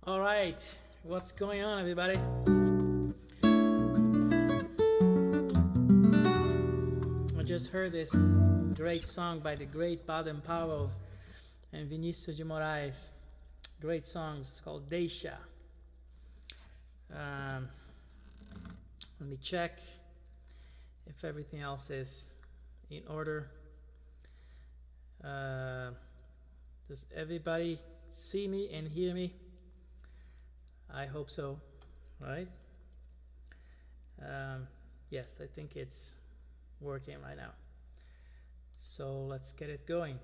All right, what's going on, everybody? I just heard this great song by the great Baden Powell and Vinicius de Moraes. Great songs. It's called Deixa. Let me check if everything else is in order. Does everybody see me and hear me? I hope so, right? Yes, I think it's working right now. So let's get it going.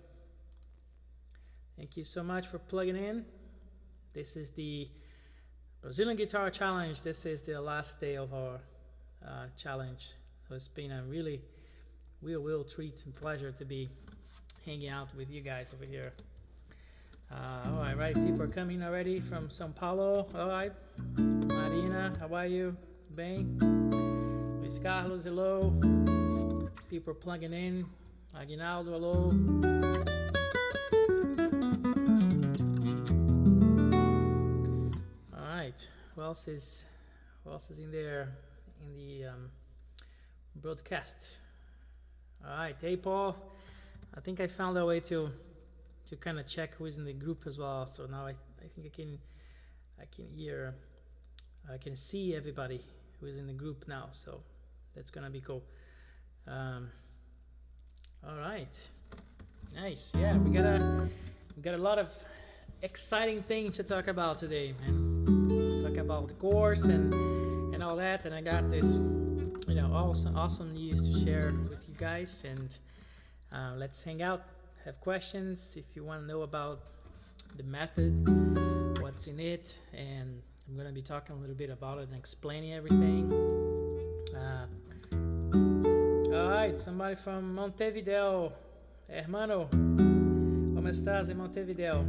Thank you so much for plugging in. This is the Brazilian Guitar Challenge. This is the last day of our challenge. So it's been a really real treat and pleasure to be hanging out with you guys over here. All right, people are coming already from São Paulo. All right, Marina, how are you? Bem? Luis Carlos, hello. People are plugging in. Aguinaldo, hello. All right, who else is in there in the broadcast? All right, hey Paul. I think I found a way to kind of check who's in the group as well. So now I think I can see everybody who is in the group now. So that's gonna be cool. All right, nice. Yeah, we got a lot of exciting things to talk about today, man. Talk about the course and all that. And I got this, awesome news to share with you guys. And let's hang out. Have questions if you want to know about the method, what's in it, and I'm going to be talking a little bit about it and explaining everything. All right, somebody from Montevideo, hermano, ¿cómo estás en Montevideo?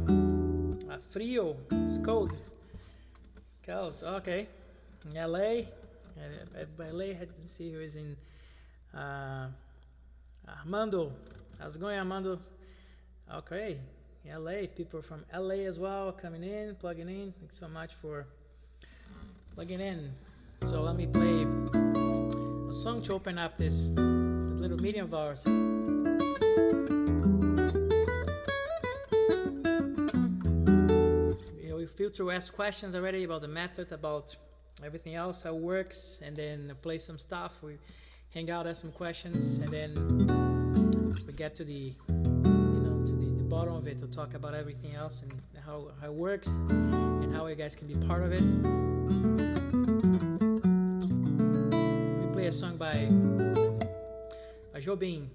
Frío, it's cold. Cold, okay. In LA, LA, had to see who is in Armando. How's it going, Armando? Okay, LA, people from LA as well coming in, plugging in. Thanks so much for plugging in. So let me play a song to open up this little meeting of ours. We feel to ask questions already about the method, about everything else, how it works, and then play some stuff. We hang out, ask some questions, and then we get to the bottom of it to talk about everything else and how it works and how you guys can be part of it. We play a song by Jobim.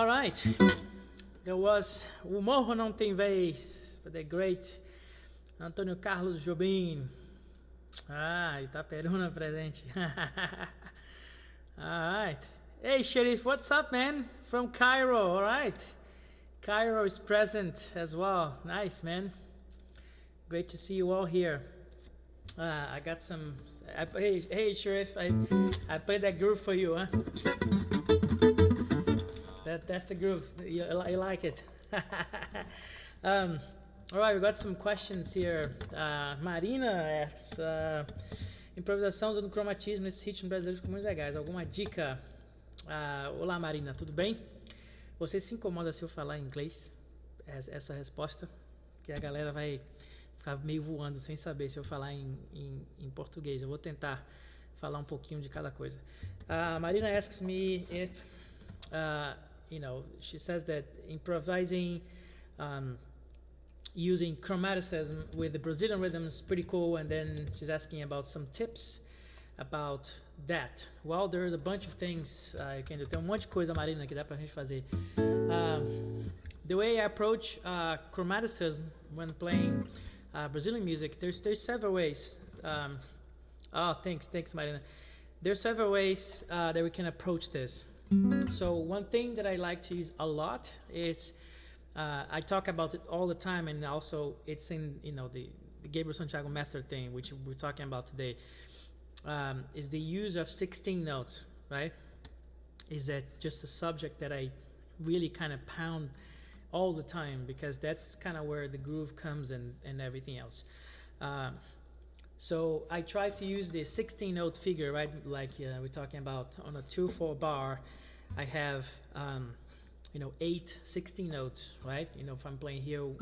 right. There was O Morro Não Tem Vez, by the great Antônio Carlos Jobim. Ah, Itaperuna presente. Alright. Hey, Sharif, what's up, man? From Cairo, alright. Cairo is present as well. Nice, man. Great to see you all here. I got some... hey, Sharif, I played that groove for you, huh? That's the groove. You like it. All right, we got some questions here. Marina asks, improvisação usando cromatismo nesses ritmos brasileiros ficam muito legais. Alguma dica? Olá, Marina, tudo bem? Você se incomoda se eu falar em inglês? Essa resposta? Que a galera vai ficar meio voando sem saber se eu falar em português. Eu vou tentar falar um pouquinho de cada coisa. Marina asks me if, she says that improvising using chromaticism with the Brazilian rhythm is pretty cool, and then she's asking about some tips about that. Well, there's a bunch of things you can do. Tem monte de coisa, Marina, que dá pra gente fazer. The way I approach chromaticism when playing Brazilian music, there's several ways. Thanks, Marina. There's several ways that we can approach this. So one thing that I like to use a lot is I talk about it all the time, and also it's in the Gabriel Santiago method thing, which we're talking about today, is the use of 16 notes, right? Is that just a subject that I really kind of pound all the time, because that's kind of where the groove comes and everything else. So I try to use the 16 note figure, right? Like we're talking about on a 2/4 bar, I have 8 16 notes, right? If I'm playing here, 1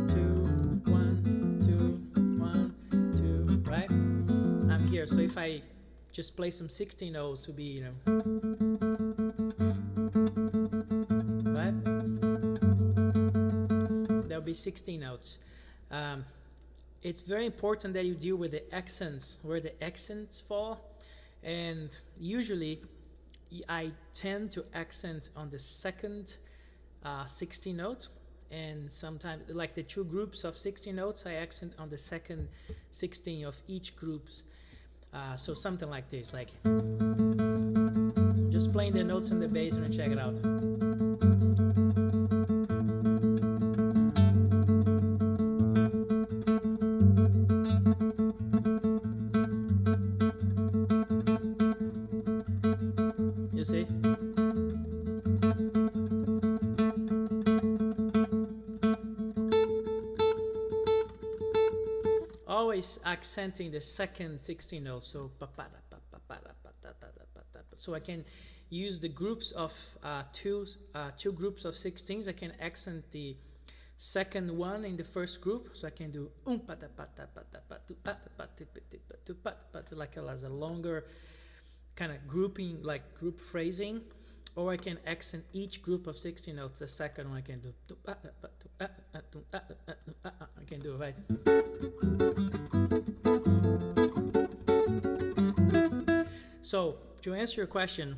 2 1 2 1 2, right? I'm here. So if I just play some 16 notes, to be right? There'll be 16 notes. It's very important that you deal with the accents, where the accents fall, and usually I tend to accent on the second 16 note, and sometimes, like the 2 groups of 16 notes, I accent on the second 16 of each groups. So something like this, like just playing the notes on the bass and check it out. You see? Always accenting the second 16 notes, so I can use the groups of two groups of 16s. I can accent the second one in the first group, so I can do like a longer kind of grouping, like group phrasing, or I can accent each group of 16 notes. The second one I can do, I can do, right? So to answer your question,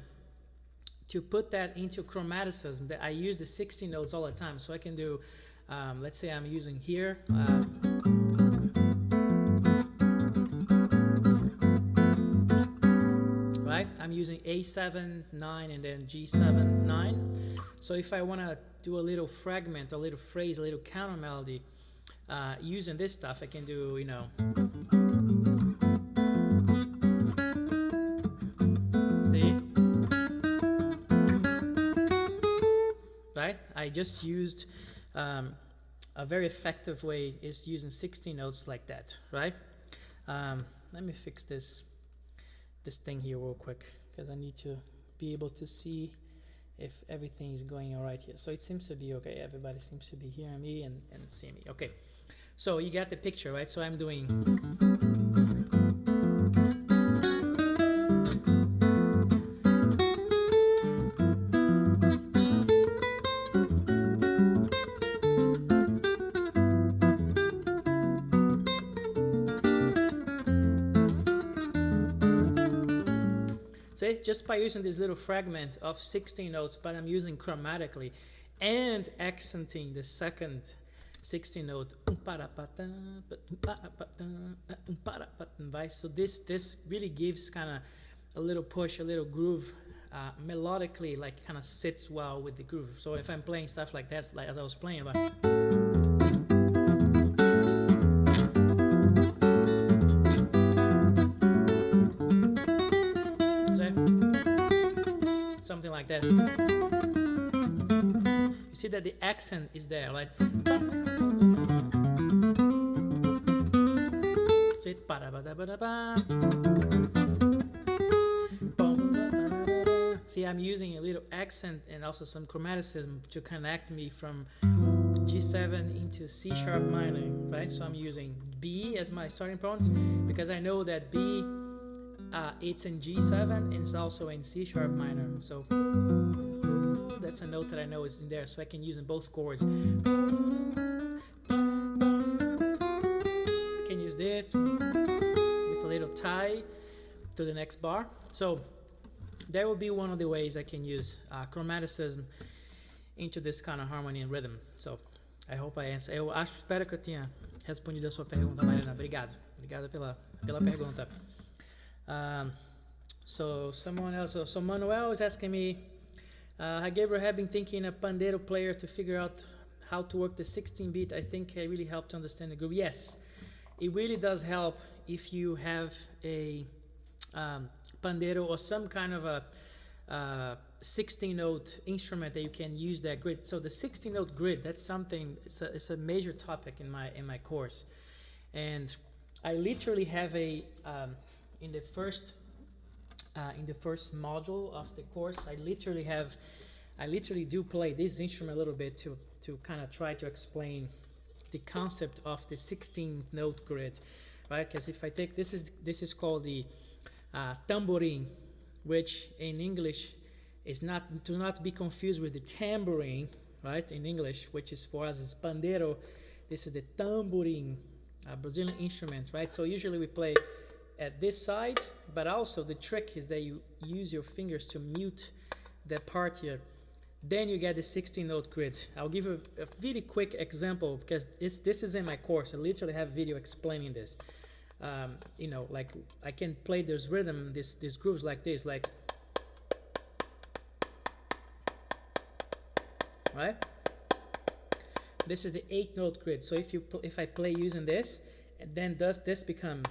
to put that into chromaticism, that I use the 16 notes all the time. So I can do, let's say I'm using here, right? I'm using A7, 9, and then G7, 9. So if I want to do a little fragment, a little phrase, a little counter melody, using this stuff, I can do, see? Right? I just used a very effective way is using 16 notes like that, right? Let me fix this thing here real quick, because I need to be able to see if everything is going all right here. So it seems to be okay. Everybody seems to be hearing me and seeing me. Okay, so you got the picture, right? So I'm doing See, just by using this little fragment of 16 notes, but I'm using chromatically and accenting the second 16 note. So this really gives kind of a little push, a little groove, melodically, like kind of sits well with the groove. So if I'm playing stuff like that, like as I was playing, like something like that. You see that the accent is there, like. See, see, I'm using a little accent and also some chromaticism to connect me from G7 into C sharp minor, right? So I'm using B as my starting point because I know that B, it's in G7 and it's also in C sharp minor. So that's a note that I know is in there, so I can use in both chords. I can use this with a little tie to the next bar. So that would be one of the ways I can use chromaticism into this kind of harmony and rhythm. So I hope I answer. Espero que eu tenha respondido a sua pergunta, Marina. Obrigado pela pergunta. So someone else, so Manuel is asking me, hi Gabriel, have been thinking a pandeiro player to figure out how to work the 16 beat. I think it really helped to understand the groove. Yes, it really does help if you have a pandeiro or some kind of a 16 note instrument that you can use that grid. So the 16 note grid, that's something, it's a major topic in my course. And I literally have a in the first module of the course, I literally do play this instrument a little bit to kind of try to explain the concept of the 16 note grid, right? Because if I take this is called the tamborim, which in English is not be confused with the tambourine, right? In English, which is for us is pandeiro. This is the tamborim, a Brazilian instrument, right? So usually we play at this side, but also the trick is that you use your fingers to mute that part here. Then you get the 16 note grid. I'll give you a really quick example because this is in my course. I literally have video explaining this. You know, like I can play this rhythm, this grooves like this, like, right? This is the 8 note grid. So if I play using this, and then this becomes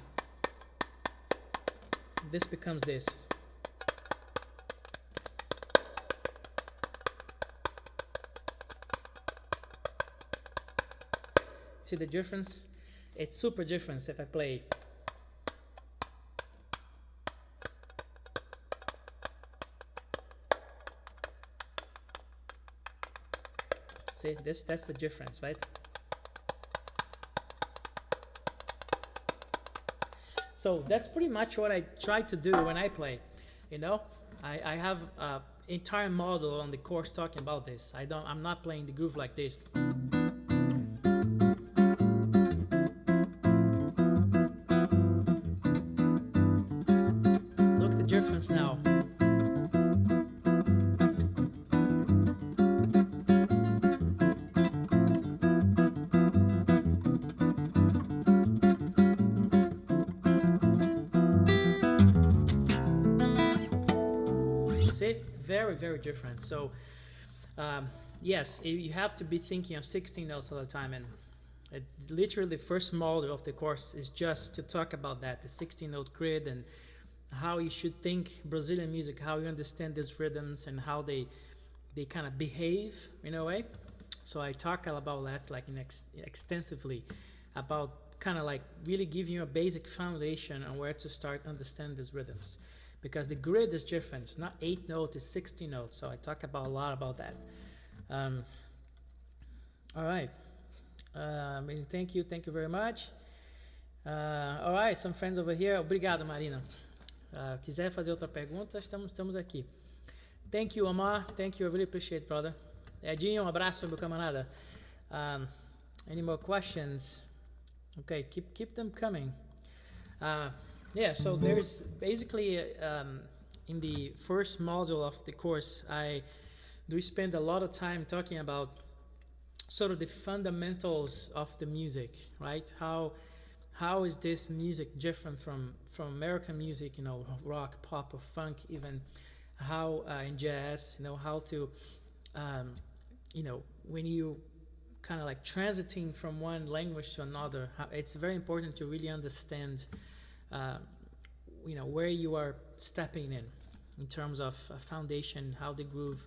this. See the difference? It's super different if I play. See, that's the difference, right? So that's pretty much what I try to do when I play. You know, I have an entire model on the course talking about this. I'm not playing the groove like this. Look the difference now. Very, very different. So yes, you have to be thinking of 16 notes all the time, and literally the first module of the course is just to talk about that, the 16 note grid, and how you should think Brazilian music, how you understand these rhythms and how they kind of behave in a way. So I talk about that like extensively about kind of like really giving you a basic foundation on where to start understanding these rhythms. Because the grid is different. It's not 8 notes, it's 16 notes. So I talk about a lot about that. All right. Amazing. Thank you very much. All right, some friends over here. Obrigado, Marina. Quiser fazer outra pergunta, estamos aqui. Thank you, Omar. Thank you. I really appreciate, brother. Edinho, abraço, meu camarada. Any more questions? Okay, keep them coming. Yeah, so there's basically in the first module of the course, I do spend a lot of time talking about sort of the fundamentals of the music, right? How is this music different from American music, you know, rock, pop, or funk, even how in jazz, you know, how to, you know, when you kind of like transiting from one language to another, it's very important to really understand, you know, where you are stepping in terms of foundation, how the groove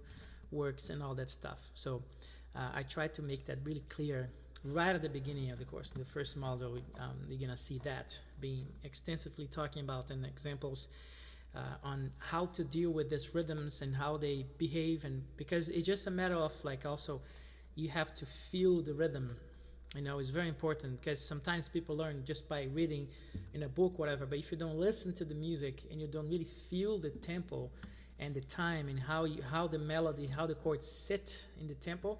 works, and all that stuff. So I try to make that really clear right at the beginning of the course. In the first module, you're gonna see that being extensively talking about and examples on how to deal with these rhythms and how they behave, and because it's just a matter of like also you have to feel the rhythm. You know, it's very important because sometimes people learn just by reading in a book, whatever. But if you don't listen to the music and you don't really feel the tempo and the time and how the melody, how the chords sit in the tempo,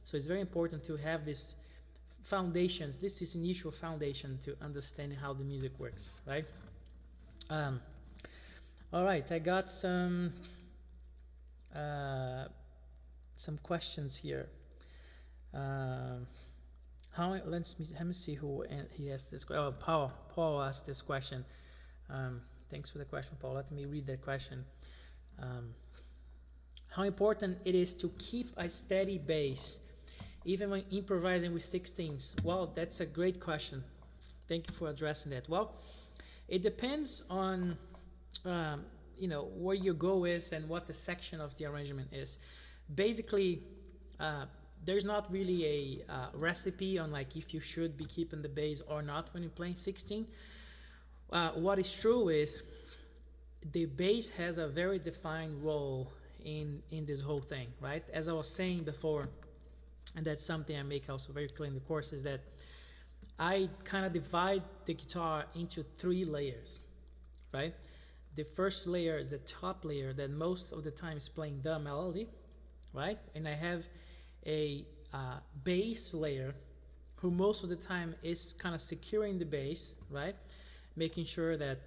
so it's very important to have this foundations. This is initial foundation to understand how the music works, right? All right, I got some questions here. Let me see who he asked this. Oh, Paul asked this question. Thanks for the question, Paul. Let me read that question. How important it is to keep a steady bass even when improvising with 16s? Well, that's a great question. Thank you for addressing that. Well, it depends on you know, where your goal is and what the section of the arrangement is. Basically, there's not really a recipe on like if you should be keeping the bass or not when you're playing 16. What is true is the bass has a very defined role in this whole thing, right? As I was saying before, and that's something I make also very clear in the course, is that I kind of divide the guitar into 3 layers, right? The first layer is the top layer that most of the time is playing the melody, right? And I have a bass layer who most of the time is kind of securing the bass, right? Making sure that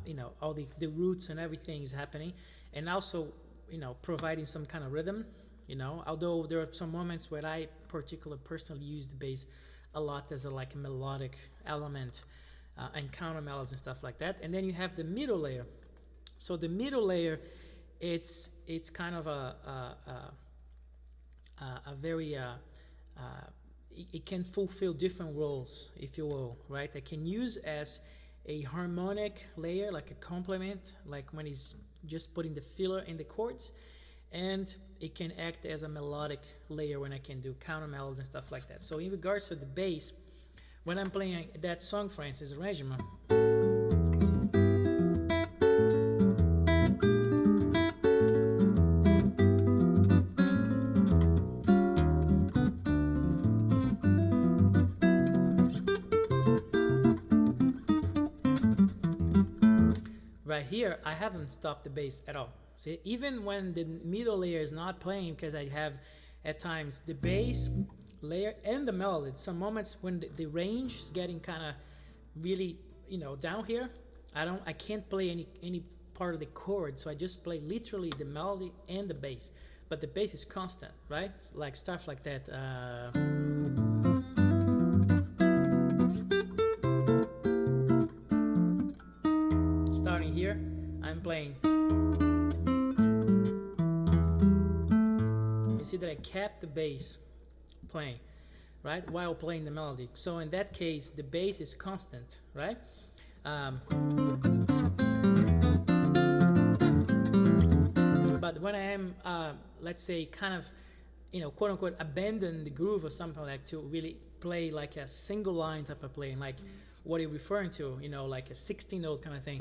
you know, all the roots and everything is happening, and also, you know, providing some kind of rhythm, you know, although there are some moments where I personally use the bass a lot as like a melodic element, and counter melodies and stuff like that. And then you have the middle layer. So the middle layer, it's kind of a very it can fulfill different roles, if you will, right? I can use as a harmonic layer, like a complement, like when he's just putting the filler in the chords, and it can act as a melodic layer when I can do counter melodies and stuff like that. So in regards to the bass, when I'm playing that song, for instance, arrangement, right here, I haven't stopped the bass at all. See, even when the middle layer is not playing, because I have at times the bass layer and the melody. Some moments when the range is getting kind of really, you know, down here, I can't play any part of the chord, so I just play literally the melody and the bass. But the bass is constant, right? Like stuff like that. Starting here, I'm playing. You see that I kept the bass playing, right, while playing the melody. So in that case, the bass is constant, right? But when I am, let's say, kind of, you know, quote unquote, abandon the groove or something like to really play like a single line type of playing, like what you're referring to, you know, like a 16-note kind of thing,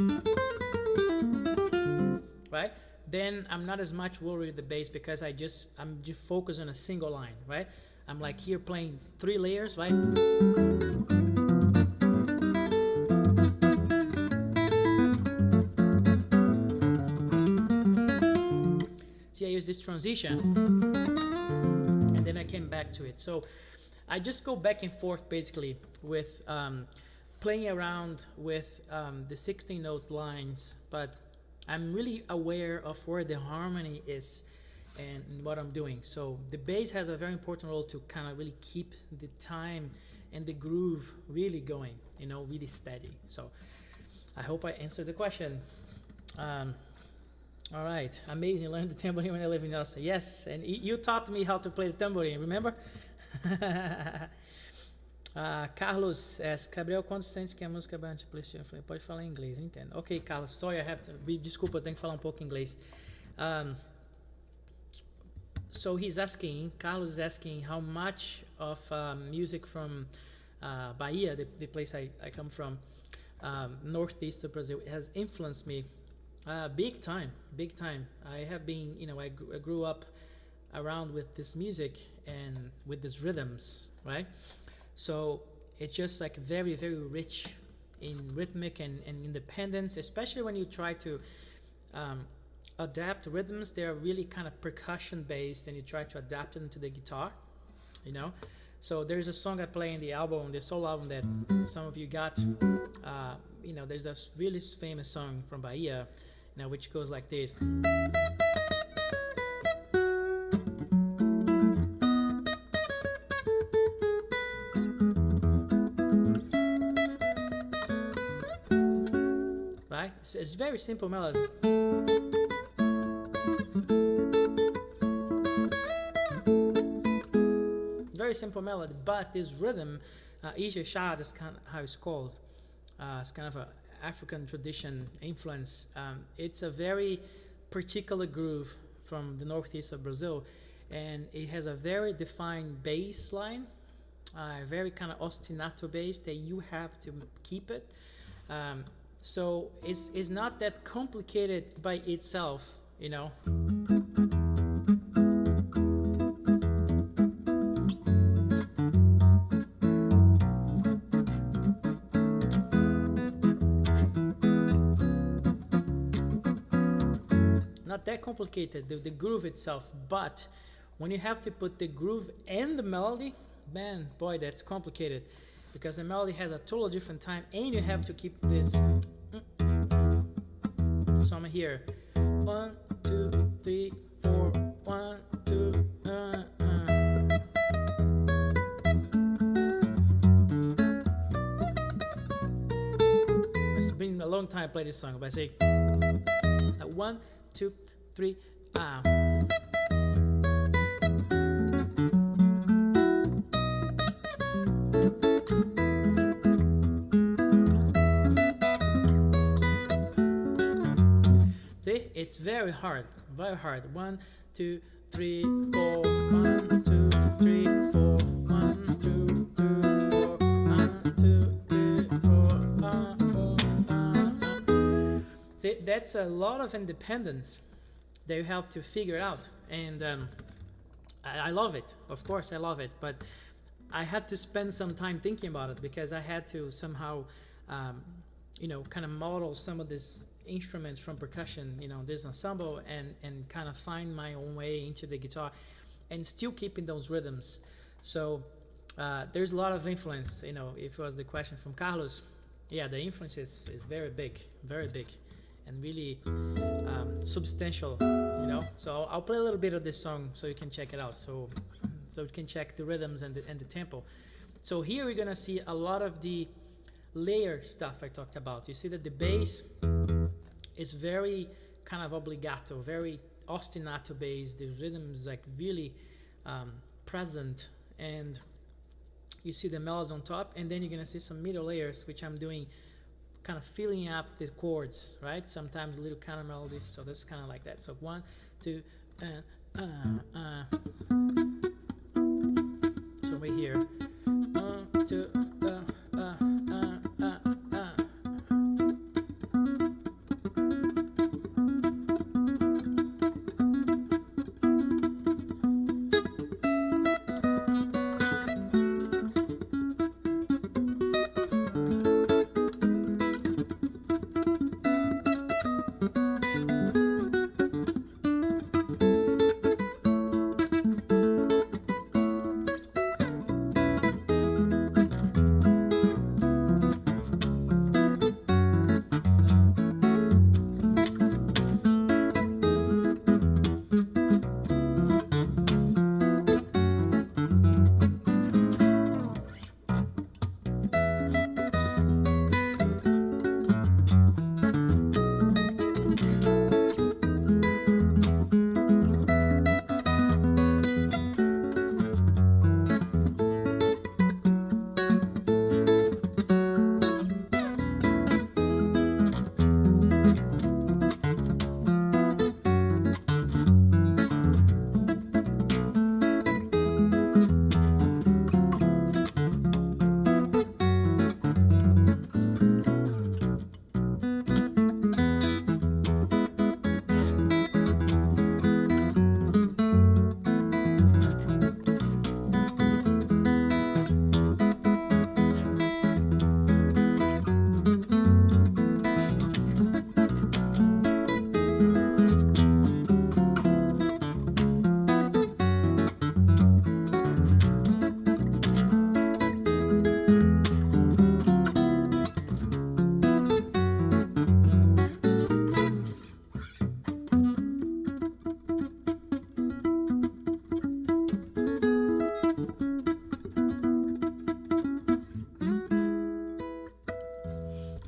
right? Then I'm not as much worried with the bass because I'm just focused on a single line, right? I'm like here playing 3 layers, right? See, I use this transition, and then I came back to it. So I just go back and forth basically with playing around with the 16-note lines, but I'm really aware of where the harmony is and what I'm doing. So the bass has a very important role to kind of really keep the time and the groove really going, really steady. So I hope I answered the question. All right, amazing. Learned the tambourine when I lived in Austin. Yes, and you taught me how to play the tambourine, remember? Carlos asks, Gabriel, quando sentes que a música vai te playlist? Eu falei, pode falar em inglês, eu entendo. Ok, Carlos, sorry, desculpa, eu tenho que falar um pouco inglês. So he's asking, Carlos is asking how much of music from Bahia, the place I come from, northeast of Brazil, has influenced me. Big time. I have been, I grew up around with this music and with these rhythms, right? So it's just like very, very rich in rhythmic and independence, especially when you try to adapt rhythms. They're really kind of percussion based, and you try to adapt them to the guitar, So there's a song I play in the album, the solo album that some of you got. There's a really famous song from Bahia, which goes like this. Right? It's very simple melody. Very simple melody, but this rhythm, Ija Shad is kind of how it's called. It's kind of an African tradition influence. It's a very particular groove from the northeast of Brazil, and it has a very defined bass line, very kind of ostinato bass that you have to keep it. So it's not that complicated by itself, Not that complicated, the groove itself, but when you have to put the groove and the melody, man, boy, that's complicated, because the melody has a totally different time, and you have to keep this. So I'm here, 1, 2, 3, 4, 1, 2. It's been a long time I play this song, but I say 1, 2, 3, See, it's very hard. 1, 2, 3, 4. 1, 2, 3, 4. 1, 2, 3, 4. 1, 2, 3, 4. See, that's a lot of independence that you have to figure out, and I love it. Of course, I love it, but I had to spend some time thinking about it, because I had to somehow, kind of model some of these instruments from percussion, this ensemble, and kind of find my own way into the guitar, and still keeping those rhythms. So there's a lot of influence. If it was the question from Carlos, yeah, the influence is very big, and really substantial, So I'll play a little bit of this song so you can check it out. So you can check the rhythms and the tempo. So here we're gonna see a lot of the layer stuff I talked about. You see that the bass is very kind of obligato, very ostinato bass. The rhythm is like really present, and you see the melody on top, and then you're gonna see some middle layers, which I'm doing, kind of filling up the chords, right? Sometimes a little counter melody. So that's kind of like that. So 1, 2, So we're here. 1, 2,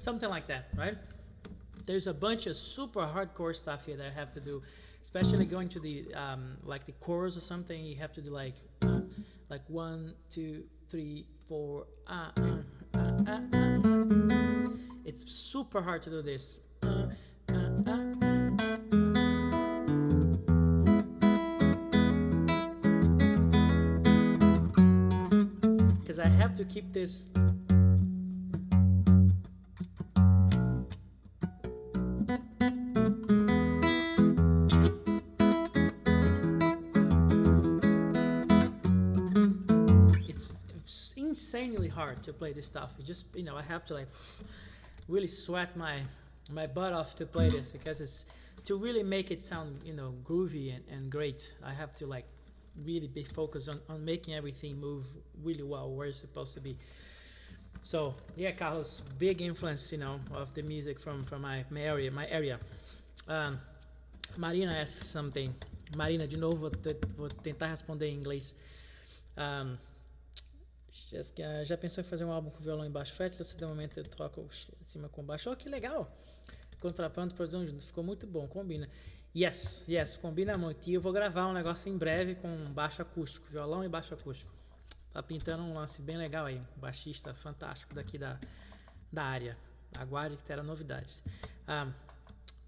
something like that, right? There's a bunch of super hardcore stuff here that I have to do, especially going to the like the chorus or something. You have to do like 1, 2, 3, 4. It's super hard to do this. Because I have to keep this. It's insanely hard to play this stuff. You just, I have to like really sweat my butt off to play this, because it's to really make it sound groovy and great. I have to like really be focused on making everything move really well where it's supposed to be. So yeah, Carlos, big influence of the music from my area. Marina asks something. Marina, de novo, vou tentar responder em inglês. Já pensou em fazer um álbum com violão e baixo fretless? Se de momento eu troco em cima com baixo? Oh, que legal! Contraponto, produção junto, ficou muito bom, combina. Yes, combina muito. E eu vou gravar um negócio em breve com baixo acústico, violão e baixo acústico. Tá pintando um lance bem legal aí, um baixista fantástico daqui da área. Aguarde que terá novidades.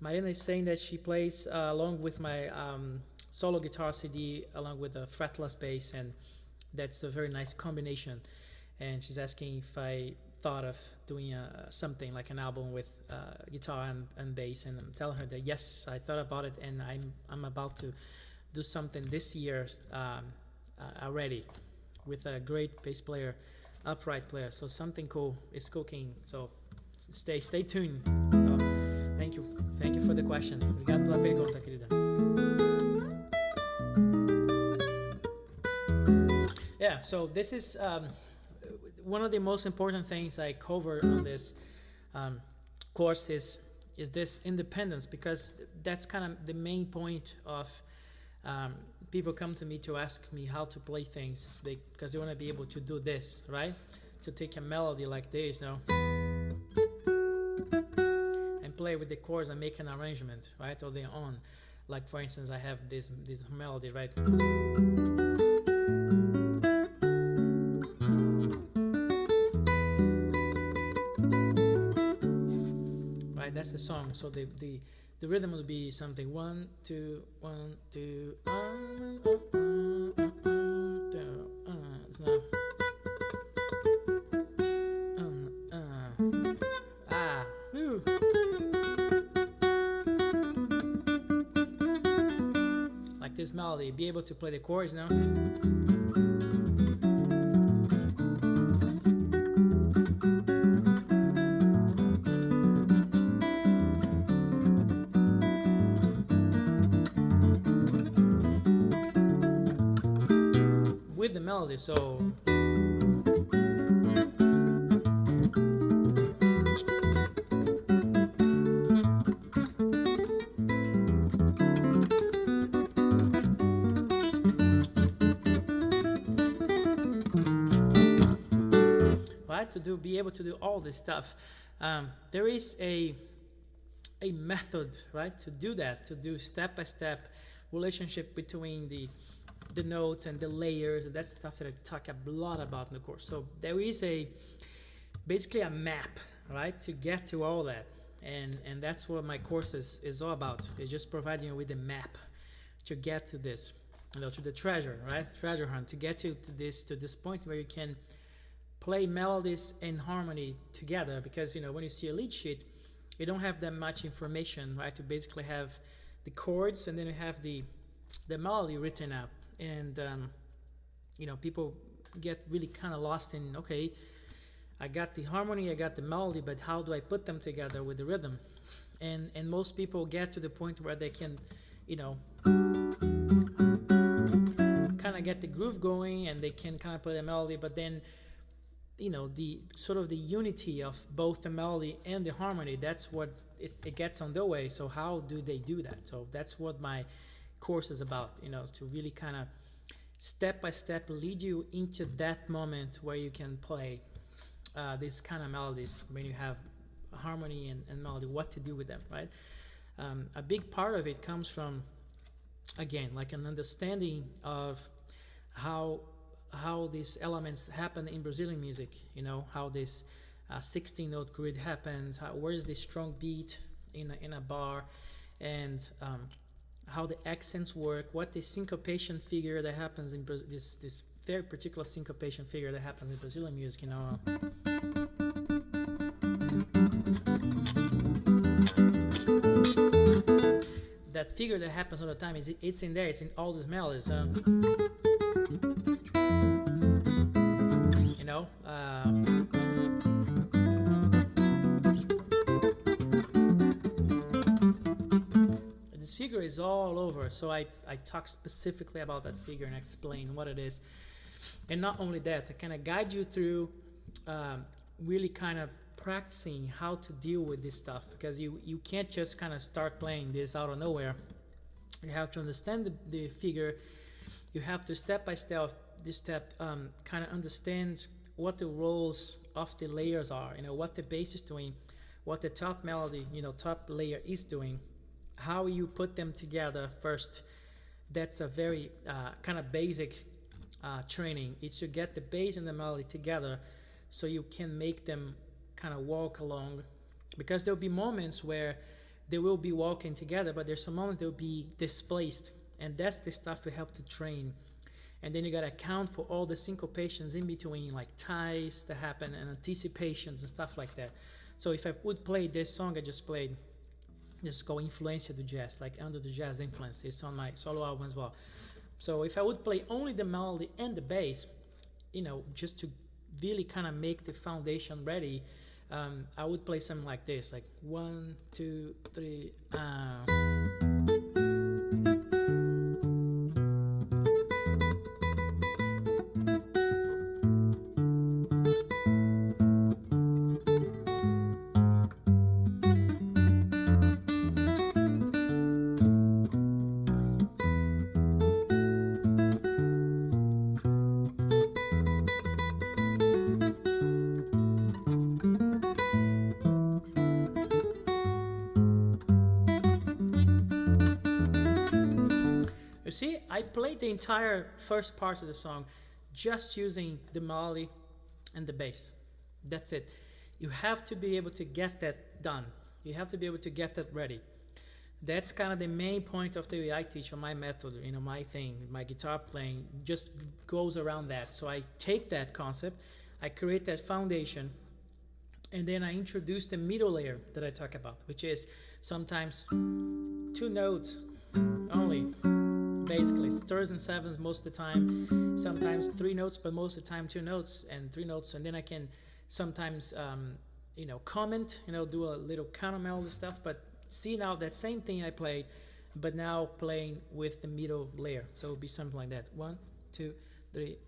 Marina is saying that she plays along with my solo guitar CD along with a fretless bass, and that's a very nice combination. And she's asking if I thought of doing something like an album with guitar and bass, and I'm telling her that yes, I thought about it, and I'm about to do something this year already with a great bass player, upright player. So something cool is cooking. So stay tuned. Thank you for the question. Obrigado pela pergunta, querida. Yeah, so this is one of the most important things I cover on this course is this independence, because that's kind of the main point of people come to me to ask me how to play things, because they want to be able to do this, right? To take a melody like this, and play with the chords and make an arrangement, right, on their own. Like for instance, I have this melody, right? That's the song. So the rhythm would be something 1, 2, 1, 2. Like this melody, be able to play the chords now. With the melody, so right, be able to do all this stuff. There is a method, right, to do that, to do step-by-step relationship between the notes and the layers. That's stuff that I talk a lot about in the course. So there is basically a map, right, to get to all that, and that's what my course is all about. It's just providing you with a map to get to this, to the treasure, right, treasure hunt, to get to this point where you can play melodies and harmony together. Because when you see a lead sheet, you don't have that much information, right, to basically have the chords and then you have the melody written up. And people get really kind of lost in, okay, I got the harmony, I got the melody, but how do I put them together with the rhythm? And most people get to the point where they can kind of get the groove going, and they can kind of play the melody, but then the sort of the unity of both the melody and the harmony, that's what it gets on their way. So how do they do that? So that's what my course is about, to really kind of step by step lead you into that moment where you can play these kind of melodies when you have harmony and melody, what to do with them, right? A big part of it comes from, again, like an understanding of how these elements happen in Brazilian music. You know, how this 16-note grid happens, where is the strong beat in a bar, and how the accents work, what the syncopation figure that happens in this very particular syncopation figure that happens in Brazilian music. You know. That figure that happens all the time it's in there. It's in all these melodies. You know. This figure is all over. So I talk specifically about that figure and explain what it is. And not only that, I kind of guide you through really kind of practicing how to deal with this stuff, because you can't just kind of start playing this out of nowhere. You have to understand the figure. You have to step by step kind of understand what the roles of the layers are, you know, what the bass is doing, what the top melody, you know, top layer is doing, how you put them together first. That's a very kind of basic training. It's to get the bass and the melody together so you can make them kind of walk along, because there'll be moments where they will be walking together, but there's some moments they'll be displaced, and that's the stuff you have to train. And then you got to account for all the syncopations in between, like ties that happen and anticipations and stuff like that. So if I would play this song I just played, this is called Influência do Jazz, like Under the Jazz Influence. It's on my solo album as well. So if I would play only the melody and the bass, you know, just to really kind of make the foundation ready, I would play something like this, like 1, 2, 3. You see, I played the entire first part of the song just using the melody and the bass. That's it. You have to be able to get that done. You have to be able to get that ready. That's kind of the main point of the way I teach, on my method, you know, my thing, my guitar playing just goes around that. So I take that concept, I create that foundation, and then I introduce the middle layer that I talk about, which is sometimes 2 notes only. Basically, thirds and sevens most of the time, sometimes 3 notes, but most of the time 2 notes and 3 notes. And then I can sometimes, you know, comment, you know, do a little counter melody stuff. But see now that same thing I played, but now playing with the middle layer. So it would be something like that. 1, 2, 3.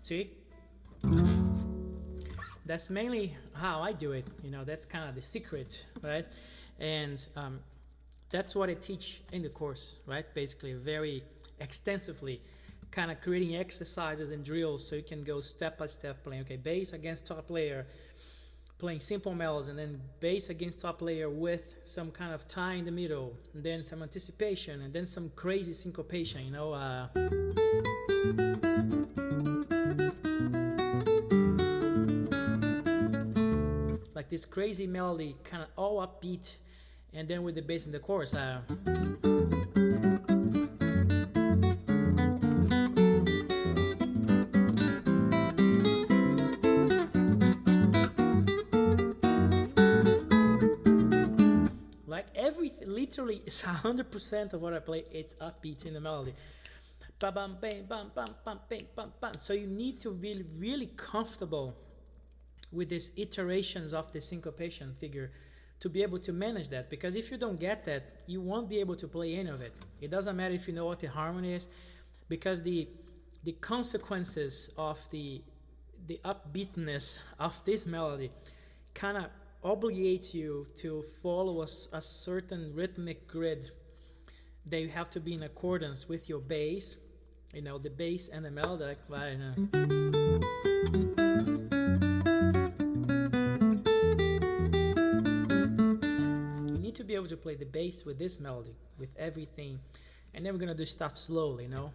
See? That's mainly how I do it. You know, that's kind of the secret, right? And that's what I teach in the course, right? Basically, very extensively, kind of creating exercises and drills so you can go step by step playing. Okay, bass against top layer, playing simple melodies, and then bass against top layer with some kind of tie in the middle, and then some anticipation, and then some crazy syncopation, you know. Like this crazy melody, kind of all upbeat, and then with the bass in the chorus. Like everything, literally, it's 100% of what I play. It's upbeat in the melody. Ba bam bam bam bam bam bam bam bam. So you need to be really comfortable with these iterations of the syncopation figure to be able to manage that. Because if you don't get that, you won't be able to play any of it. It doesn't matter if you know what the harmony is, because the consequences of the upbeatness of this melody kind of obligates you to follow a certain rhythmic grid. They have to be in accordance with your bass, you know, the bass and the melody. You need to be able to play the bass with this melody, with everything, and then we're gonna do stuff slowly, you know.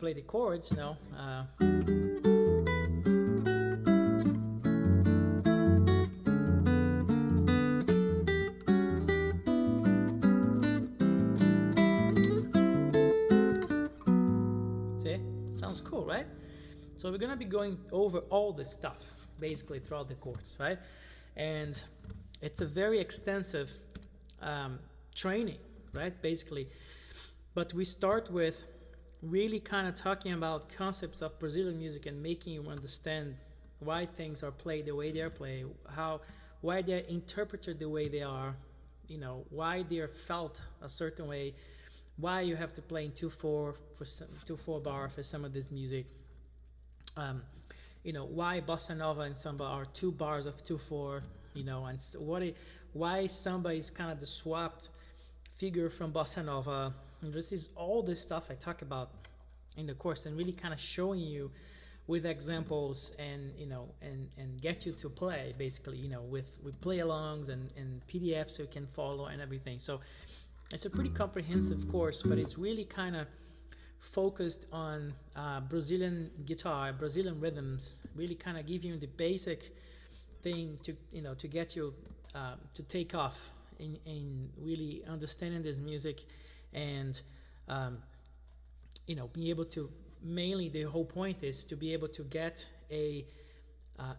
Play the chords, no. See, sounds cool, right? So we're gonna be going over all this stuff basically throughout the course, right? And it's a very extensive training, right? Basically, but we start with really kind of talking about concepts of Brazilian music and making you understand why things are played the way they are played, why they're interpreted the way they are, you know, why they're felt a certain way, why you have to play in 2/4 for 2/4 bar for some of this music, you know, why bossa nova and samba are 2 bars of 2/4, you know, and why samba is kind of the swapped figure from bossa nova. And this is all the stuff I talk about in the course, and really kind of showing you with examples and, you know, and get you to play basically, you know, with play alongs and PDFs so you can follow and everything. So it's a pretty comprehensive course, but it's really kind of focused on Brazilian guitar, Brazilian rhythms, really kind of give you the basic thing to, you know, to get you to take off in really understanding this music. And you know, be able to, mainly the whole point is to be able to get a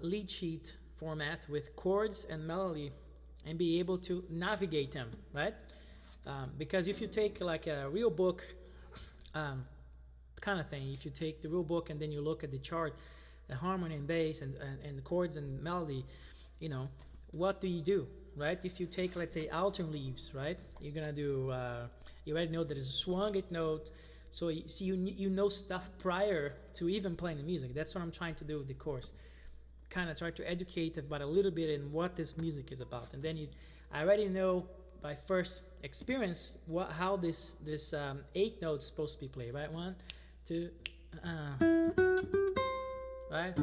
lead sheet format with chords and melody and be able to navigate them, right? Because if you take like a real book kind of thing, if you take the real book and then you look at the chart, the harmony and bass and the chords and melody, you know, what do, right? If you take, let's say, autumn leaves, right? You're gonna do, you already know there is a swung eighth note, so you know stuff prior to even playing the music. That's what I'm trying to do with the course. Kind of try to educate about a little bit in what this music is about, and then I already know by first experience how this eighth note is supposed to be played, right? 1, 2, right?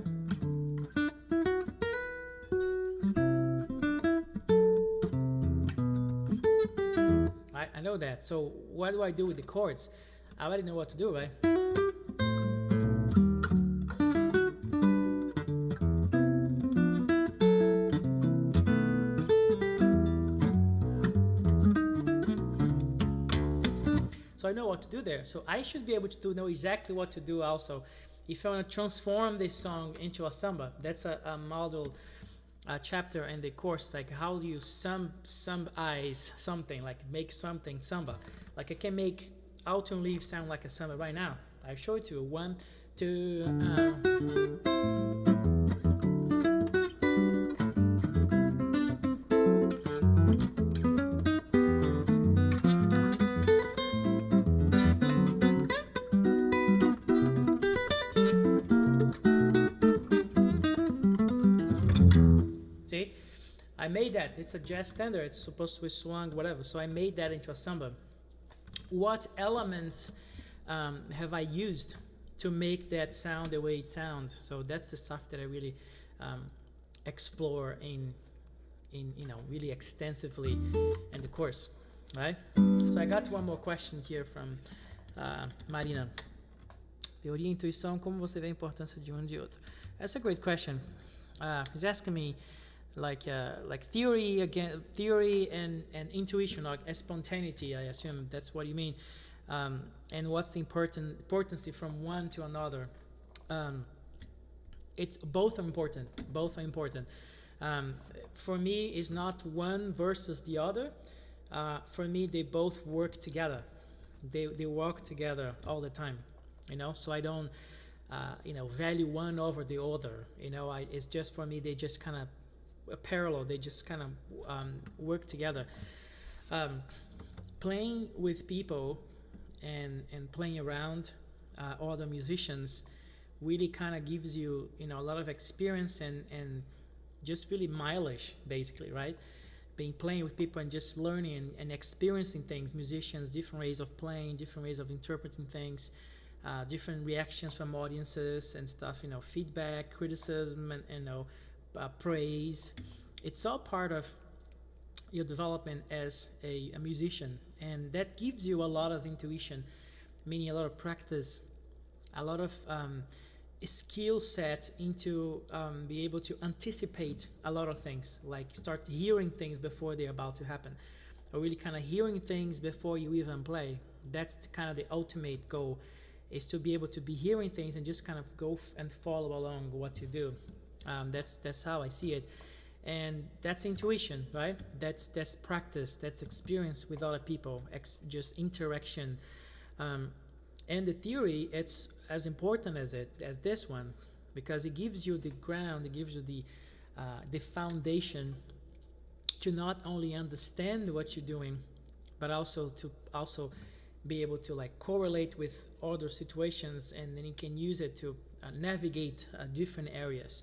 I know that. So what do I do with the chords? I already know what to do, right? So I know what to do there. So I should be able to know exactly what to do also if I want to transform this song into a samba. That's a model chapter in the course, like how do you samba-ize something, like make something samba. Like I can make autumn leaves sound like a samba right now. I'll show it to you. 1, 2, see, I made that. It's a jazz standard. It's supposed to be swung, whatever. So I made that into a samba. What elements have I used to make that sound the way it sounds? So that's the stuff that I really explore in you know, really extensively in the course, right? So I got one more question here from Marina. Teoria e intuição, como você vê a importância de um e de outro? That's a great question. He's asking me like theory and intuition, like spontaneity. I assume that's what you mean. And what's the importance from one to another? It's both are important. Um, for me, it's not one versus the other. For me, they both work together. They work together all the time, so I don't value one over the other. It's just, for me, they just kind of parallel. They just kind of work together. Playing with people and playing around other musicians really kind of gives you a lot of experience and just really mileage, basically, right? Being playing with people and just learning and experiencing things, musicians, different ways of playing, different ways of interpreting things, different reactions from audiences and stuff, feedback, criticism, and praise. It's all part of your development as a musician, and that gives you a lot of intuition, meaning a lot of practice, a lot of skill set into be able to anticipate a lot of things, like start hearing things before they're about to happen, or really kind of hearing things before you even play. That's kind of the ultimate goal, is to be able to be hearing things and just kind of go and follow along what you do. That's how I see it, and that's intuition, right? That's practice, that's experience with other people, just interaction. And the theory, it's as important as this one, because it gives you the ground, it gives you the foundation to not only understand what you're doing, but also be able to like correlate with other situations, and then you can use it to navigate different areas,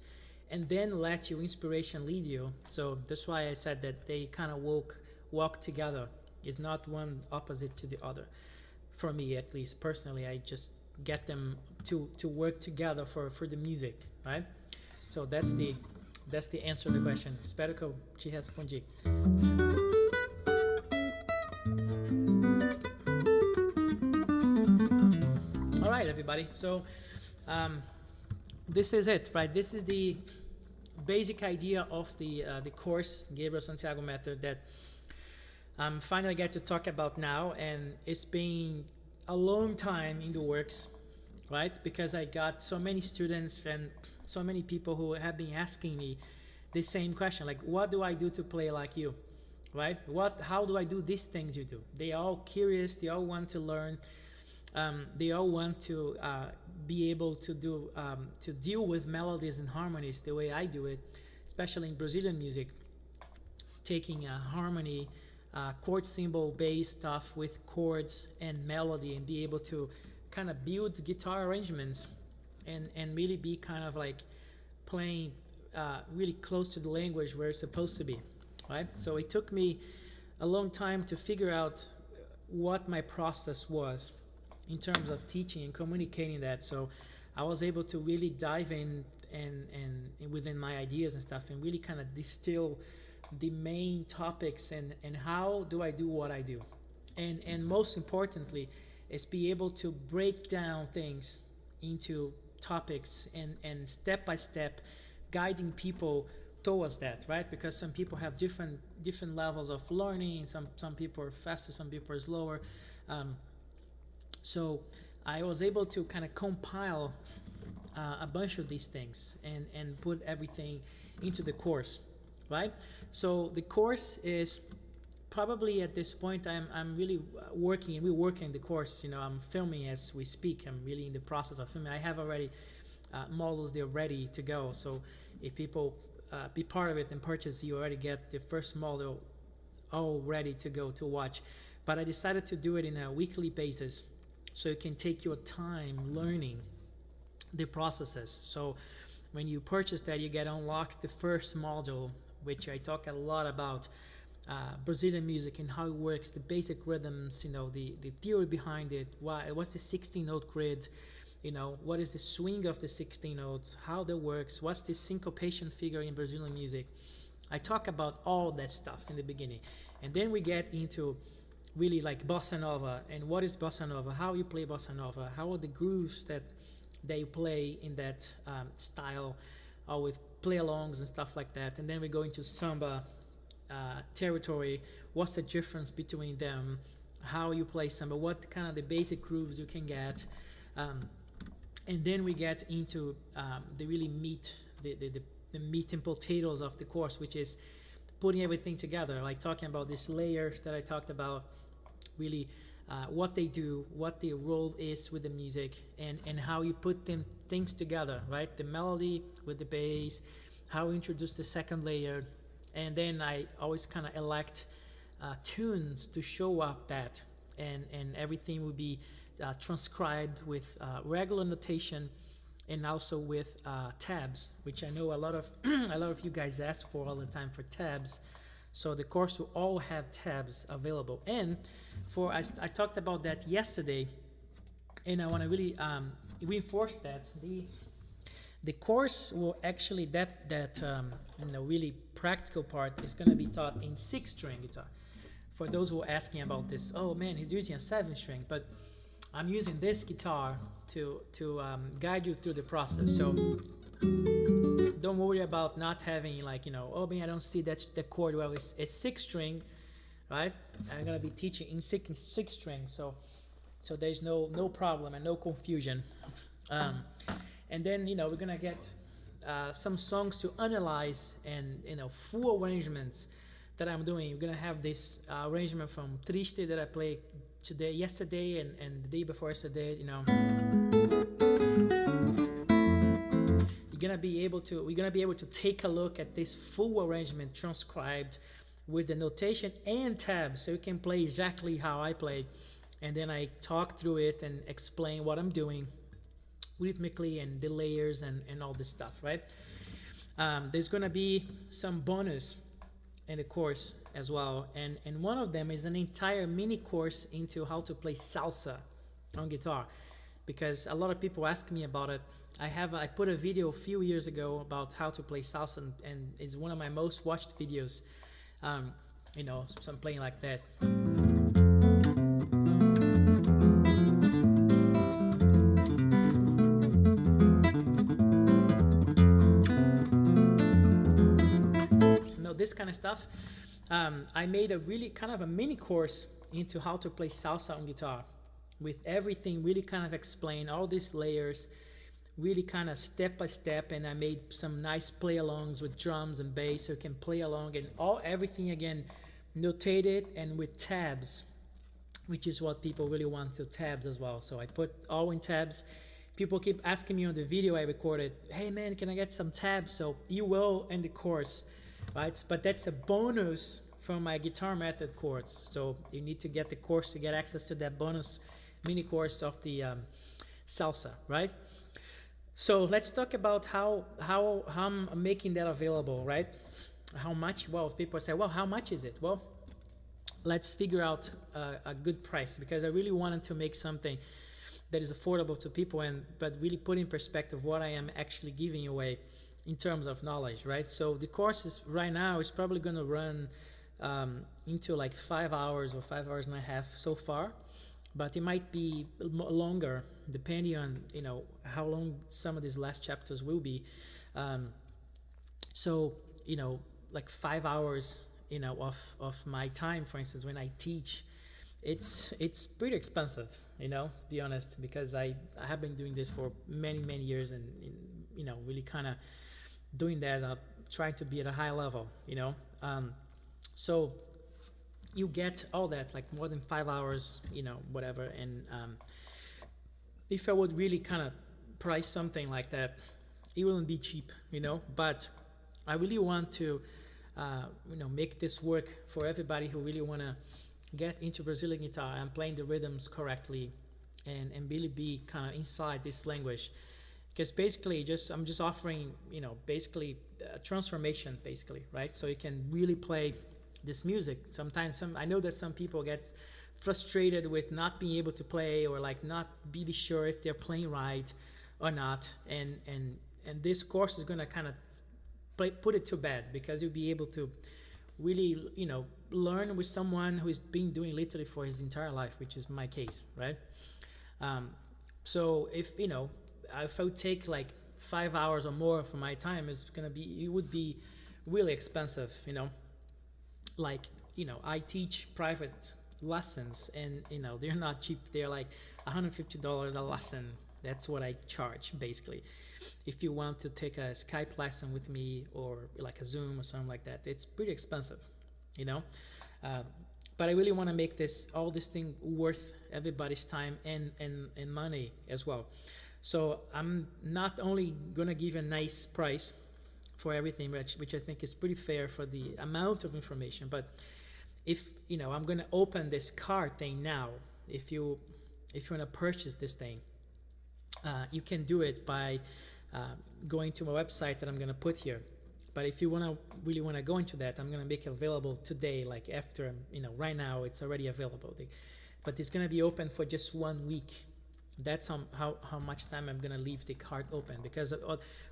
and then let your inspiration lead you. So that's why I said that they kind of walk together. It's not one opposite to the other. For me, at least personally, I just get them to work together for the music, right? So that's the answer to the question. Espero que eu te respondi. All right, everybody. So this is it, right? This is the basic idea of the course, Gabriel Santiago method, that I'm finally get to talk about now, and it's been a long time in the works, right? Because I got so many students and so many people who have been asking me the same question, like, what do I do to play like you, right? How do I do these things you do? They are all curious, they all want to learn, they all want to be able to deal with melodies and harmonies the way I do it, especially in Brazilian music, taking a harmony, chord symbol based stuff with chords and melody, and be able to kind of build guitar arrangements and really be kind of like playing really close to the language where it's supposed to be, right? So it took me a long time to figure out what my process was in terms of teaching and communicating that. So I was able to really dive in and within my ideas and stuff, and really kind of distill the main topics and how do I do what I do, and most importantly is be able to break down things into topics and step by step guiding people towards that, right? Because some people have different levels of learning. Some people are faster, some people are slower. So I was able to kind of compile a bunch of these things and put everything into the course, right? So the course is probably at this point I'm really working, and we're working the course. I'm filming as we speak. I'm really in the process of filming. I have already models, they're ready to go. So if people be part of it and purchase, you already get the first model all ready to go to watch. But I decided to do it in a weekly basis, so you can take your time learning the processes. So when you purchase that, you get unlocked the first module, which I talk a lot about Brazilian music and how it works, the basic rhythms, the theory behind it, what's the 16-note grid, what is the swing of the 16 notes, how that works, what's the syncopation figure in Brazilian music. I talk about all that stuff in the beginning, and then we get into really like bossa nova, and what is bossa nova, how you play bossa nova, how are the grooves that they play in that style, with play-alongs and stuff like that. And then we go into samba territory, what's the difference between them, how you play samba, what kind of the basic grooves you can get, and then we get into the really meat, the the meat and potatoes of the course, which is putting everything together, like talking about this layer that I talked about, really what they do, what their role is with the music, and how you put them things together, right? The melody with the bass, how you introduce the second layer, and then I always kind of elect tunes to show up that, and everything will be transcribed with regular notation, and also with tabs, which I know a lot of a lot of you guys ask for all the time for tabs. So the course will all have tabs available. And for I talked about that yesterday, and I want to really reinforce that the course will actually that really practical part is going to be taught in 6-string guitar. For those who are asking about this, oh man, he's using a 7-string, but I'm using this guitar to guide you through the process. So don't worry about not having, like, oh man, I don't see that the chord well. It's 6-string, right? I'm gonna be teaching in 6-string, so there's no problem and no confusion. And then we're gonna get some songs to analyze, and full arrangements that I'm doing. We're gonna have this arrangement from Triste that I played yesterday, and the day before yesterday. We're gonna be able to take a look at this full arrangement transcribed with the notation and tabs, so you can play exactly how I play, and then I talk through it and explain what I'm doing rhythmically and the layers and all this stuff, right? There's gonna be some bonus in the course as well, and one of them is an entire mini course into how to play salsa on guitar, because a lot of people ask me about it. I put a video a few years ago about how to play salsa, and it's one of my most watched videos. So I'm playing like that. This kind of stuff. I made a really kind of a mini course into how to play salsa on guitar, with everything really kind of explained, all these layers, really kind of step by step, and I made some nice play-alongs with drums and bass, so you can play along, and everything again notated and with tabs, which is what people really want, to tabs as well. So I put all in tabs. People keep asking me on the video I recorded, hey man, can I get some tabs? So you will in the course, right? But that's a bonus from my guitar method course. So you need to get the course to get access to that bonus mini course of the salsa, right? So let's talk about how I'm making that available, right? How much? Well, people say, well, how much is it? Well, let's figure out a good price, because I really wanted to make something that is affordable to people, but really put in perspective what I am actually giving away in terms of knowledge, right? So the course right now is probably going to run into like 5 hours or 5 hours and a half so far, but it might be longer depending on how long some of these last chapters will be. So like 5 hours of my time, for instance, when I teach, it's pretty expensive, to be honest, because I have been doing this for many years, and really kind of doing that, trying to be at a high level, so you get all that, like more than 5 hours, whatever. And if I would really kind of price something like that, it wouldn't be cheap, but I really want to make this work for everybody who really want to get into Brazilian guitar and playing the rhythms correctly, and really be kind of inside this language. Because basically I'm just offering, basically a transformation, basically, right? So you can really play this music. Sometimes I know that some people get frustrated with not being able to play, or like not really sure if they're playing right or not. And this course is going to kind of put it to bed, because you'll be able to really, learn with someone who's been doing literally for his entire life, which is my case, right? So if I would take like 5 hours or more for my time, it would be really expensive, like, I teach private lessons, and, they're not cheap. They're like $150 a lesson. That's what I charge, basically. if you want to take a Skype lesson with me or like a Zoom or something like that. It's pretty expensive, you know. Uh, but I really want to make all this thing worth everybody's time and money as well. So I'm not only gonna give a nice price for everything, which I think is pretty fair for the amount of information, but if I'm gonna open this cart thing now. If you want to purchase this thing, you can do it by going to my website that I'm gonna put here. But if you really want to go into that, I'm gonna make it available today. Like after right now it's already available. But it's gonna be open for just 1 week. That's how much time I'm gonna leave the cart open, because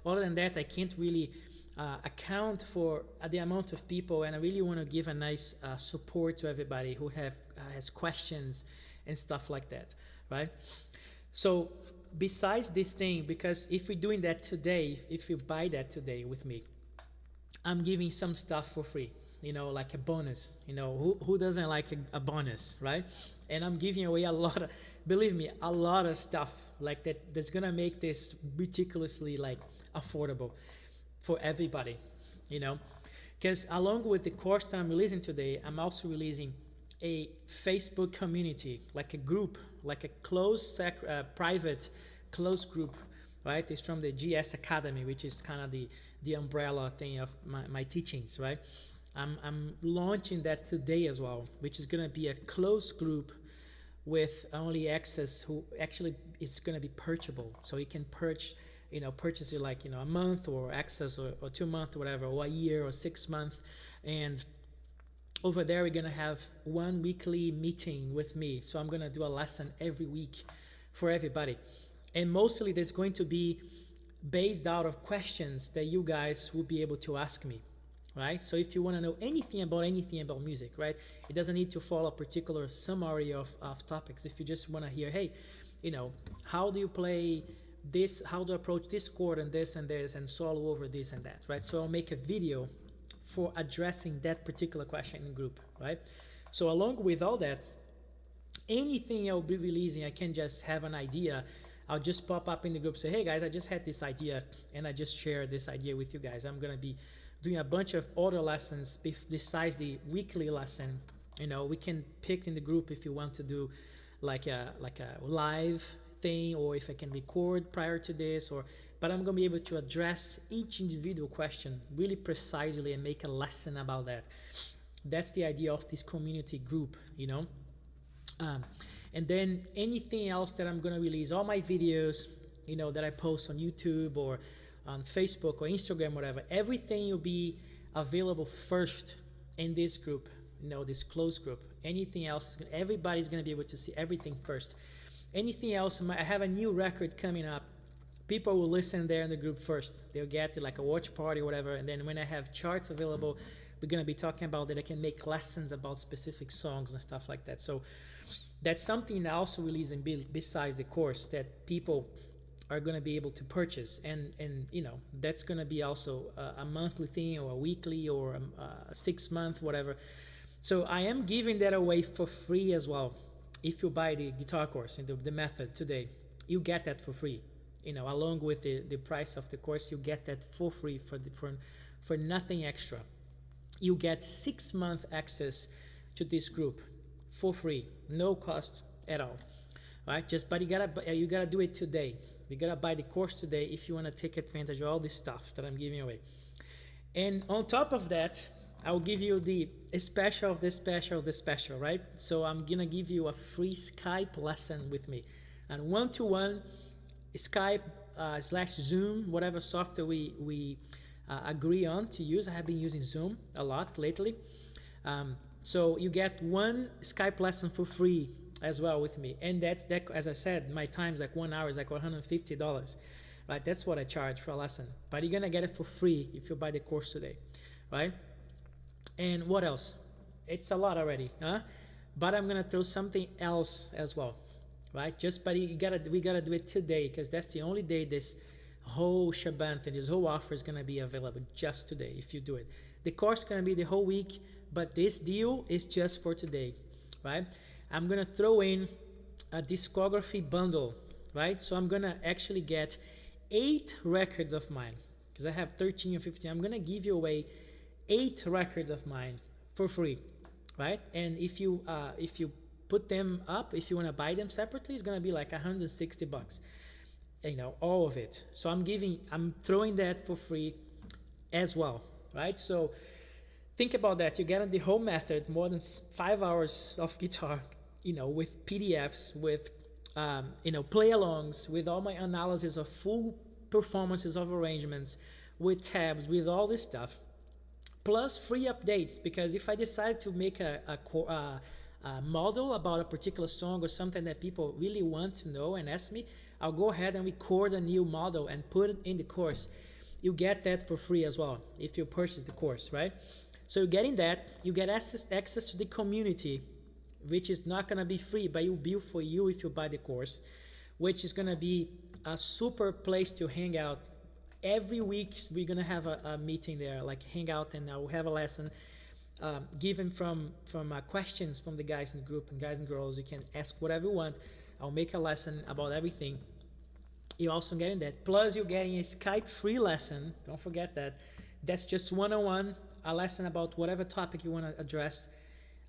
other than that I can't really account for the amount of people, and I really want to give a nice support to everybody who has questions and stuff like that, right? So besides this thing, because if we're doing that today, if you buy that today with me, I'm giving some stuff for free, like a bonus. Who doesn't like a bonus, right? And I'm giving away believe me, a lot of stuff like that's gonna make this ridiculously like affordable for everybody, because along with the course that I'm releasing today, I'm also releasing a Facebook community, like a group, like a closed private closed group, right? It's from the GS Academy, which is kind of the umbrella thing of my teachings, right? I'm launching that today as well, which is going to be a closed group with only access who actually is going to be purchasable. So you can purchase it like, a month or access or 2 months or whatever, or a year or 6 months. And over there, we're going to have one weekly meeting with me. So I'm going to do a lesson every week for everybody. And mostly there's going to be based out of questions that you guys will be able to ask me, right? So if you want to know anything about music, right? It doesn't need to follow a particular summary of topics. If you just want to hear, hey, how do you play this, how to approach this chord and this and solo over this and that, right? So I'll make a video for addressing that particular question in group, right? So along with all that, anything I'll be releasing, I can just have an idea. I'll just pop up in the group, say, hey guys, I just had this idea and I just share this idea with you guys. I'm gonna be doing a bunch of other lessons besides the weekly lesson. We can pick in the group if you want to do like a live thing, or if I can record prior to this, but I'm gonna be able to address each individual question really precisely and make a lesson about that. That's the idea of this community group, and then anything else that I'm gonna release, all my videos, that I post on YouTube or on Facebook or Instagram, whatever, everything will be available first in this group, this closed group. Anything else, everybody's gonna be able to see everything first. Anything else, I have a new record coming up. People will listen there in the group first. They'll get like a watch party or whatever, and then when I have charts available, we're gonna be talking about that. I can make lessons about specific songs and stuff like that. So that's something I also releasing besides the course that people are going to be able to purchase, and that's going to be also a monthly thing or a weekly or a 6 month, whatever. So I am giving that away for free as well. If you buy the guitar course and the method today, you get that for free. Along with the price of the course, you get that for free for nothing extra. You get 6 month access to this group for free, no cost at all, right? But you gotta do it today. You gotta buy the course today if you want to take advantage of all this stuff that I'm giving away. And on top of that, I'll give you the special of the special of the special, right? So I'm gonna give you a free Skype lesson with me, and one-to-one Skype / Zoom, whatever software we agree on to use. I have been using Zoom a lot lately. So you get one Skype lesson for free as well with me. And that, as I said, my time's like 1 hour is like $150, right? That's what I charge for a lesson. But you're gonna get it for free if you buy the course today, right? And what else? It's a lot already, huh? But I'm gonna throw something else as well, right? We gotta do it today, because that's the only day this whole shebang and this whole offer is gonna be available, just today if you do it. The course is gonna be the whole week, but this deal is just for today, right? I'm gonna throw in a discography bundle, right? So I'm gonna actually get 8 records of mine, because I have 13 or 15. I'm gonna give you away 8 records of mine for free, right? And if you put them up, if you want to buy them separately, it's gonna be like $160, all of it. So I'm throwing that for free as well, right? So think about that. You get the whole method, more than 5 hours of guitar, with PDFs, with play-alongs, with all my analysis of full performances of arrangements, with tabs, with all this stuff, plus free updates. Because if I decide to make a model about a particular song or something that people really want to know and ask me, I'll go ahead and record a new model and put it in the course. You get that for free as well if you purchase the course, right? So you're getting that. You get access to the community, which is not going to be free, but it will be for you if you buy the course, which is going to be a super place to hang out. Every week we're going to have a meeting there, like hang out, and I'll have a lesson given from questions from the guys in the group, and guys and girls. You can ask whatever you want. I'll make a lesson about everything. You're also getting that. Plus you're getting a Skype free lesson. Don't forget that. That's just one-on-one, a lesson about whatever topic you want to address.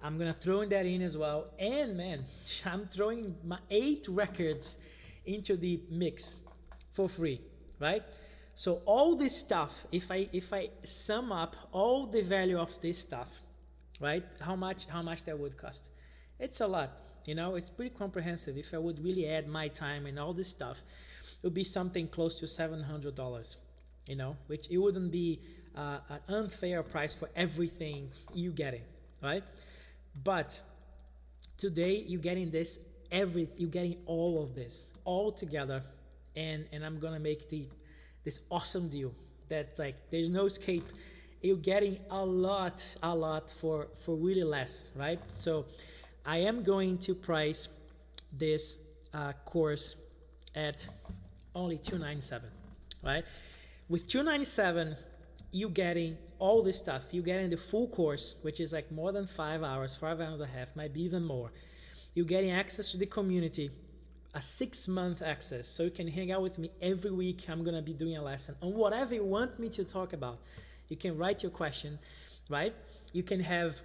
I'm going to throw that in as well. And man, I'm throwing my 8 records into the mix for free, right? So all this stuff, if I sum up all the value of this stuff, right? How much that would cost? It's a lot, it's pretty comprehensive. If I would really add my time and all this stuff, it would be something close to $700, which it wouldn't be an unfair price for everything you getting, right? But today you're getting you're getting all of this all together, and I'm gonna make this awesome deal that there's no escape. You're getting a lot for really less, right? So I am going to price this course at only $297, right? With $297, you getting all this stuff. You getting the full course, which is more than 5 hours, 5 hours and a half, might be even more. You're getting access to the community, a 6-month access, so you can hang out with me every week. I'm gonna be doing a lesson on whatever you want me to talk about. You can write your question, right? You can have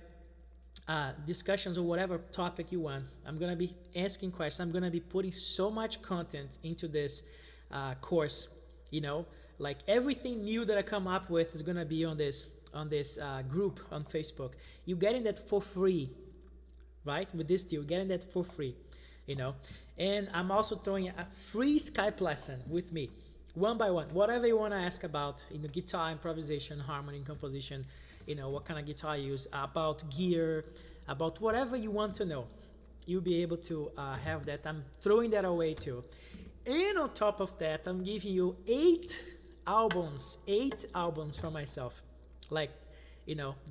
discussions on whatever topic you want. I'm gonna be asking questions. I'm gonna be putting so much content into this course. Everything new that I come up with is gonna be on this group on Facebook. You're getting that for free, right? With this deal, you're getting that for free, And I'm also throwing a free Skype lesson with me, one by one. Whatever you want to ask about, guitar, improvisation, harmony, composition, what kind of guitar I use, about gear, about whatever you want to know, you'll be able to have that. I'm throwing that away too. And on top of that, I'm giving you 8 albums from myself.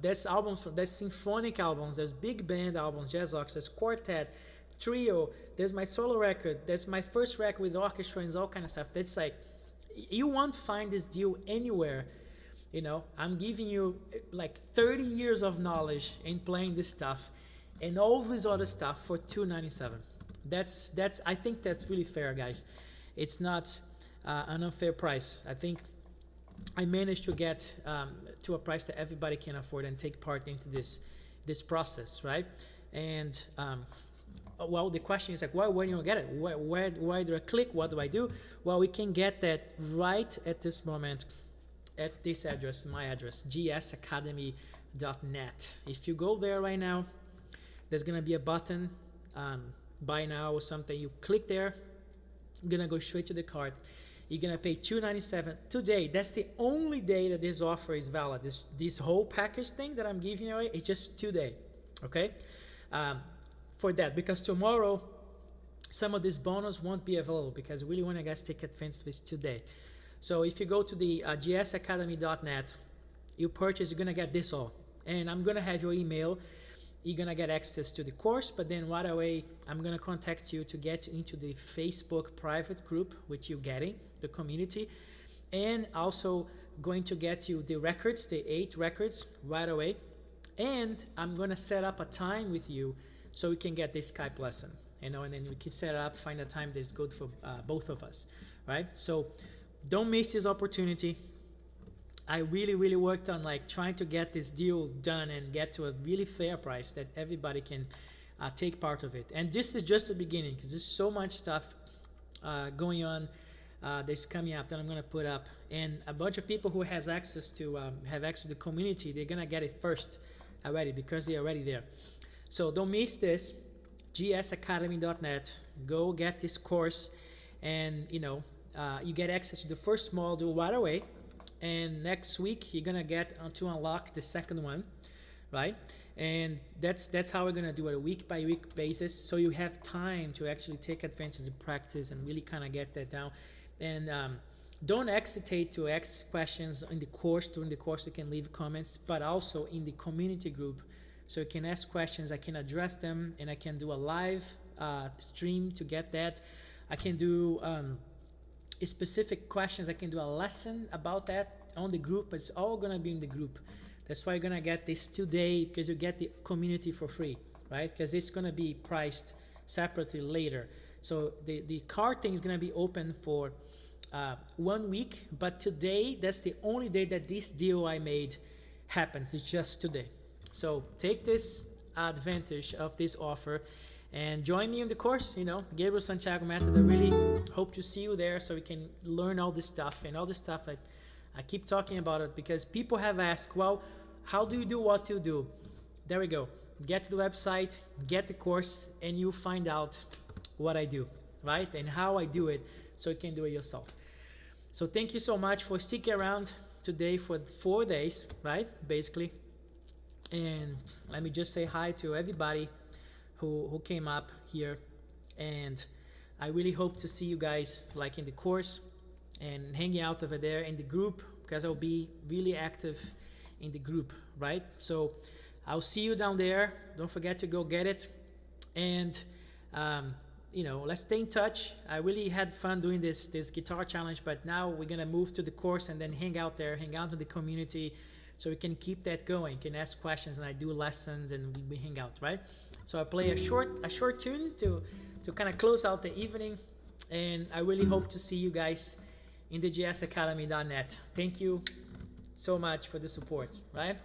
There's symphonic albums, there's big band albums, jazz orchestra, there's quartet, trio, there's my solo record, there's my first record with orchestra and all kind of stuff. That's you won't find this deal anywhere. I'm giving you 30 years of knowledge in playing this stuff and all this other stuff for $297. I think that's really fair, guys. It's not an unfair price. I think I managed to get to a price that everybody can afford and take part into this process, right? And the question is where do you get it? Where do I click? What do I do? Well, we can get that right at this moment at this address, my address, gsacademy.net. If you go there right now, there's gonna be a button, buy now or something. You click there, you're gonna go straight to the cart. You're gonna pay $297 today. That's the only day that this offer is valid. This whole package thing that I'm giving away is just today, okay? For that, because tomorrow some of this bonus won't be available, because we really want you guys to take advantage of this today. So if you go to the gsacademy.net, you purchase, you're gonna get this all, and I'm gonna have your email. You're gonna get access to the course, but then right away I'm gonna contact you to get into the Facebook private group, which you're getting, the community, and also going to get you the records, the 8 records right away. And I'm gonna set up a time with you so we can get this Skype lesson, and then we can set it up, find a time that's good for both of us, right? So don't miss this opportunity. I really worked on like trying to get this deal done and get to a really fair price that everybody can take part of it. And this is just the beginning, because there's so much stuff going on that's coming up that I'm gonna put up, and a bunch of people who have access to the community, they're gonna get it first already because they're already there. So don't miss this. gsacademy.net. Go get this course, and you get access to the first module right away. And next week you're gonna get to unlock the second one, right? And that's how we're gonna do it, a week by week basis, so you have time to actually take advantage of practice and really kind of get that down. And don't hesitate to ask questions in the course. During the course you can leave comments, but also in the community group, so you can ask questions, I can address them, and I can do a live stream to get that. I can do specific questions, I can do a lesson about that on the group, but it's all gonna be in the group. That's why you're gonna get this today, because you get the community for free, right? Because it's gonna be priced separately later. So the card thing is gonna be open for 1 week, but today, that's the only day that this deal I made happens. It's just today. So take this advantage of this offer and join me in the course, Gabriel Santiago method. I really hope to see you there, so we can learn all this stuff. And all this stuff, I keep talking about it because people have asked, well, how do you do what you do? There we go. Get to the website, get the course, and you find out what I do, right? And how I do it, so you can do it yourself. So thank you so much for sticking around today for 4 days, right? Basically. And let me just say hi to everybody who came up here, and I really hope to see you guys like in the course and hanging out over there in the group, because I'll be really active in the group, right? So I'll see you down there. Don't forget to go get it, and let's stay in touch. I really had fun doing this guitar challenge, but now we're gonna move to the course and then hang out there, hang out with the community, so we can keep that going. You can ask questions, and I do lessons, and we hang out, right? So I play a short tune to kind of close out the evening, and I really hope to see you guys in the gsacademy.net. Thank you so much for the support, right?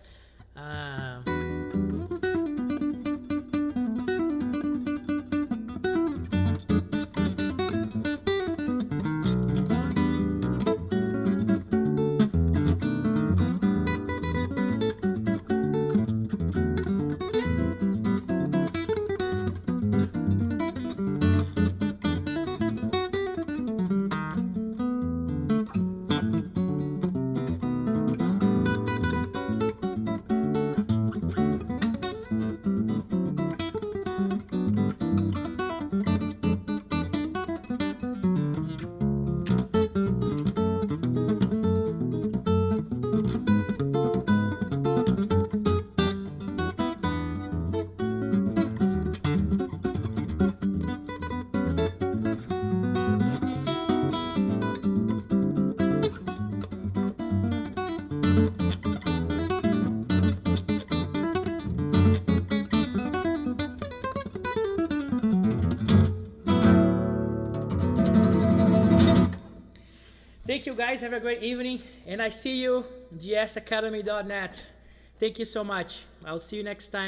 Thank you guys, have a great evening, and I see you gsacademy.net. Thank you so much. I'll see you next time.